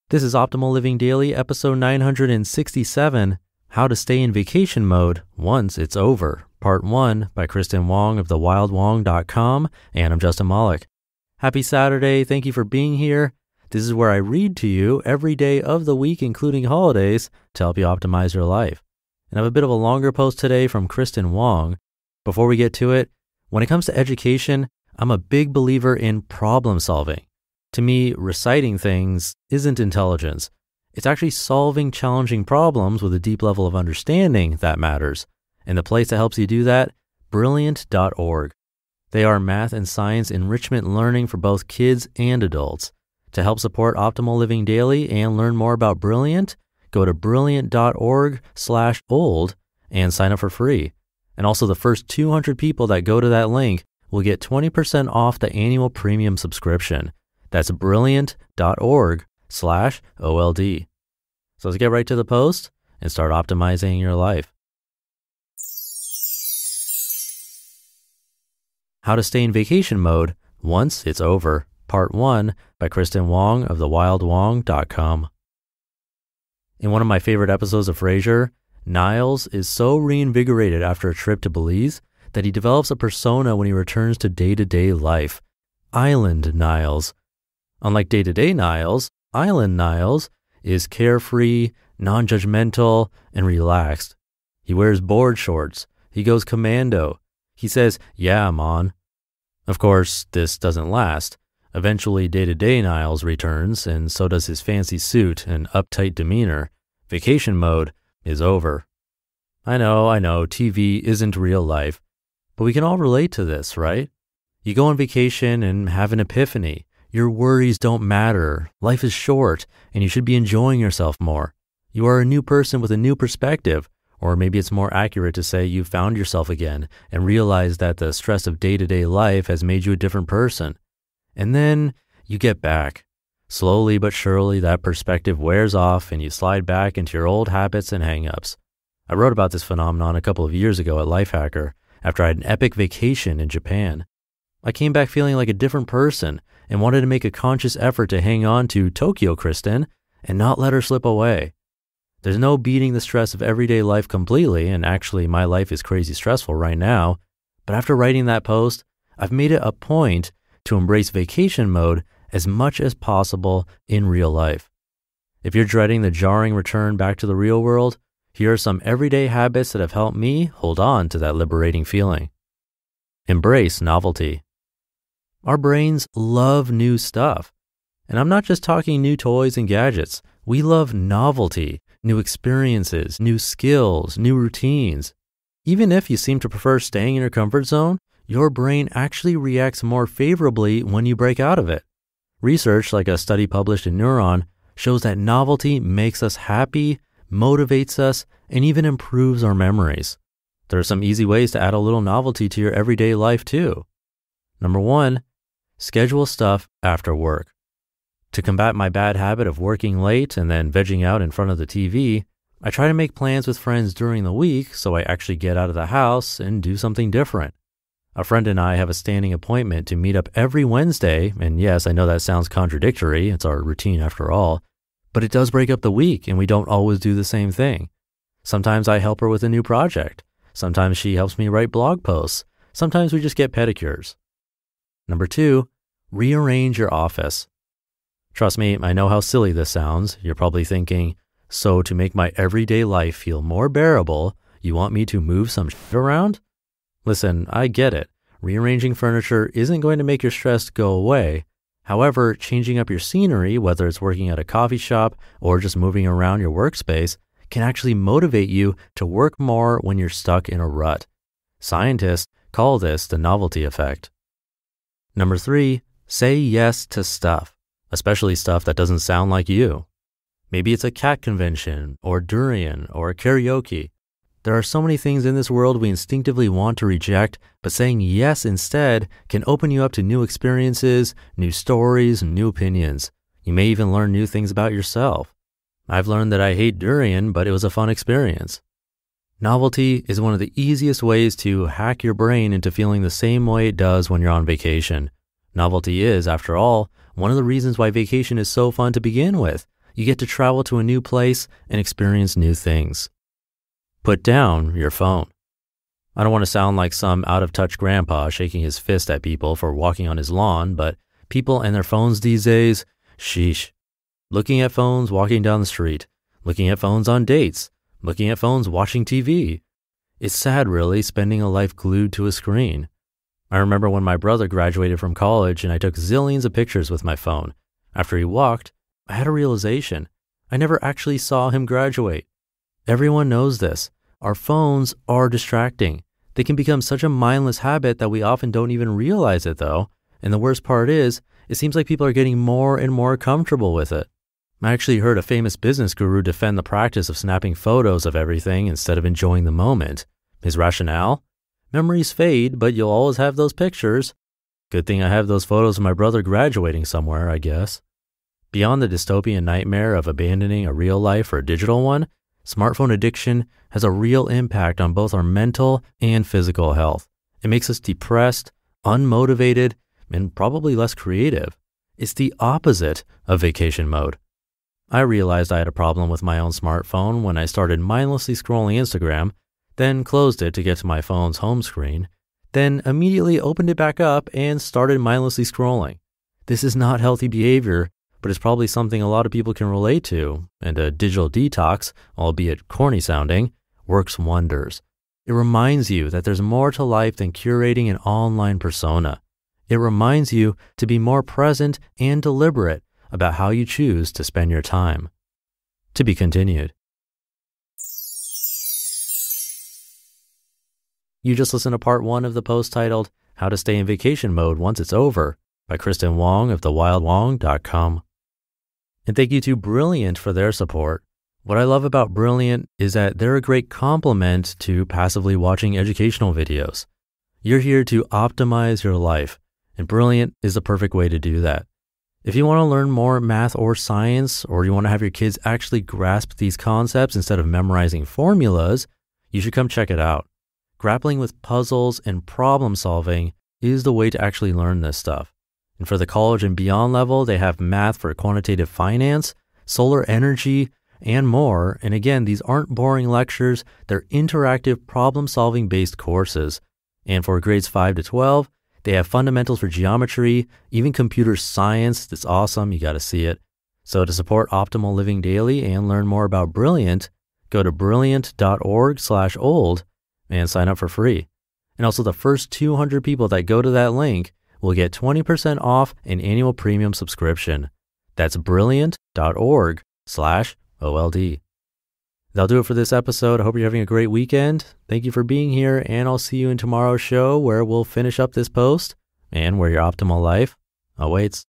This is Optimal Living Daily, episode 967, How to Stay in Vacation Mode Once It's Over, Part 1 by Kristin Wong of thewildwong.com, and I'm Justin Malik. Happy Saturday. Thank you for being here. This is where I read to you every day of the week, including holidays, to help you optimize your life. And I have a bit of a longer post today from Kristin Wong. Before we get to it, when it comes to education, I'm a big believer in problem solving. To me, reciting things isn't intelligence. It's actually solving challenging problems with a deep level of understanding that matters. And the place that helps you do that, Brilliant.org. They are math and science enrichment learning for both kids and adults. To help support Optimal Living Daily and learn more about Brilliant, go to brilliant.org/old and sign up for free. And also the first 200 people that go to that link will get 20% off the annual premium subscription. That's brilliant.org/OLD. So let's get right to the post and start optimizing your life. How to Stay in Vacation Mode Once It's Over, Part 1 by Kristin Wong of thewildwong.com. In one of my favorite episodes of Frasier, Niles is so reinvigorated after a trip to Belize that he develops a persona when he returns to day-to-day life. Island Niles. Unlike day-to-day Niles, Island Niles is carefree, non-judgmental, and relaxed. He wears board shorts. He goes commando. He says, "Yeah, I'm on." Of course, this doesn't last. Eventually, day-to-day Niles returns, and so does his fancy suit and uptight demeanor. Vacation mode is over. I know, TV isn't real life, but we can all relate to this, right? You go on vacation and have an epiphany. Your worries don't matter. Life is short, and you should be enjoying yourself more. You are a new person with a new perspective, or maybe it's more accurate to say you found yourself again and realized that the stress of day-to-day life has made you a different person. And then you get back. Slowly but surely, that perspective wears off and you slide back into your old habits and hang-ups. I wrote about this phenomenon a couple of years ago at Lifehacker after I had an epic vacation in Japan. I came back feeling like a different person and wanted to make a conscious effort to hang on to Tokyo Kristin and not let her slip away. There's no beating the stress of everyday life completely, and actually my life is crazy stressful right now, but after writing that post, I've made it a point to embrace vacation mode as much as possible in real life. If you're dreading the jarring return back to the real world, here are some everyday habits that have helped me hold on to that liberating feeling. Embrace novelty. Our brains love new stuff. And I'm not just talking new toys and gadgets. We love novelty, new experiences, new skills, new routines. Even if you seem to prefer staying in your comfort zone, your brain actually reacts more favorably when you break out of it. Research, like a study published in Neuron, shows that novelty makes us happy, motivates us, and even improves our memories. There are some easy ways to add a little novelty to your everyday life too. Number 1, schedule stuff after work. To combat my bad habit of working late and then vegging out in front of the TV, I try to make plans with friends during the week so I actually get out of the house and do something different. A friend and I have a standing appointment to meet up every Wednesday, and yes, I know that sounds contradictory, it's our routine after all, but it does break up the week and we don't always do the same thing. Sometimes I help her with a new project. Sometimes she helps me write blog posts. Sometimes we just get pedicures. Number 2, rearrange your office. Trust me, I know how silly this sounds. You're probably thinking, so to make my everyday life feel more bearable, you want me to move some shit around? Listen, I get it. Rearranging furniture isn't going to make your stress go away. However, changing up your scenery, whether it's working at a coffee shop or just moving around your workspace, can actually motivate you to work more when you're stuck in a rut. Scientists call this the novelty effect. Number 3, say yes to stuff, especially stuff that doesn't sound like you. Maybe it's a cat convention or durian or karaoke. There are so many things in this world we instinctively want to reject, but saying yes instead can open you up to new experiences, new stories, and new opinions. You may even learn new things about yourself. I've learned that I hate durian, but it was a fun experience. Novelty is one of the easiest ways to hack your brain into feeling the same way it does when you're on vacation. Novelty is, after all, one of the reasons why vacation is so fun to begin with. You get to travel to a new place and experience new things. Put down your phone. I don't want to sound like some out-of-touch grandpa shaking his fist at people for walking on his lawn, but people and their phones these days, sheesh. Looking at phones walking down the street, looking at phones on dates, looking at phones watching TV. It's sad, really, spending a life glued to a screen. I remember when my brother graduated from college and I took zillions of pictures with my phone. After he walked, I had a realization. I never actually saw him graduate. Everyone knows this. Our phones are distracting. They can become such a mindless habit that we often don't even realize it, though. And the worst part is, it seems like people are getting more and more comfortable with it. I actually heard a famous business guru defend the practice of snapping photos of everything instead of enjoying the moment. His rationale? Memories fade, but you'll always have those pictures. Good thing I have those photos of my brother graduating somewhere, I guess. Beyond the dystopian nightmare of abandoning a real life for a digital one, smartphone addiction has a real impact on both our mental and physical health. It makes us depressed, unmotivated, and probably less creative. It's the opposite of vacation mode. I realized I had a problem with my own smartphone when I started mindlessly scrolling Instagram, then closed it to get to my phone's home screen, then immediately opened it back up and started mindlessly scrolling. This is not healthy behavior, but it's probably something a lot of people can relate to, and a digital detox, albeit corny sounding, works wonders. It reminds you that there's more to life than curating an online persona. It reminds you to be more present and deliberate about how you choose to spend your time. To be continued. You just listened to part 1 of the post titled, How to Stay in Vacation Mode Once It's Over by Kristin Wong of thewildwong.com. And thank you to Brilliant for their support. What I love about Brilliant is that they're a great complement to passively watching educational videos. You're here to optimize your life, and Brilliant is the perfect way to do that. If you want to learn more math or science, or you want to have your kids actually grasp these concepts instead of memorizing formulas, you should come check it out. Grappling with puzzles and problem solving is the way to actually learn this stuff. And for the college and beyond level, they have math for quantitative finance, solar energy, and more. And again, these aren't boring lectures, they're interactive problem-solving based courses. And for grades 5 to 12, they have fundamentals for geometry, even computer science. That's awesome, you gotta see it. So to support optimal living daily and learn more about Brilliant, go to brilliant.org/old and sign up for free. And also the first 200 people that go to that link will get 20% off an annual premium subscription. That's brilliant.org/OLD. That'll do it for this episode. I hope you're having a great weekend. Thank you for being here, and I'll see you in tomorrow's show where we'll finish up this post and where your optimal life awaits.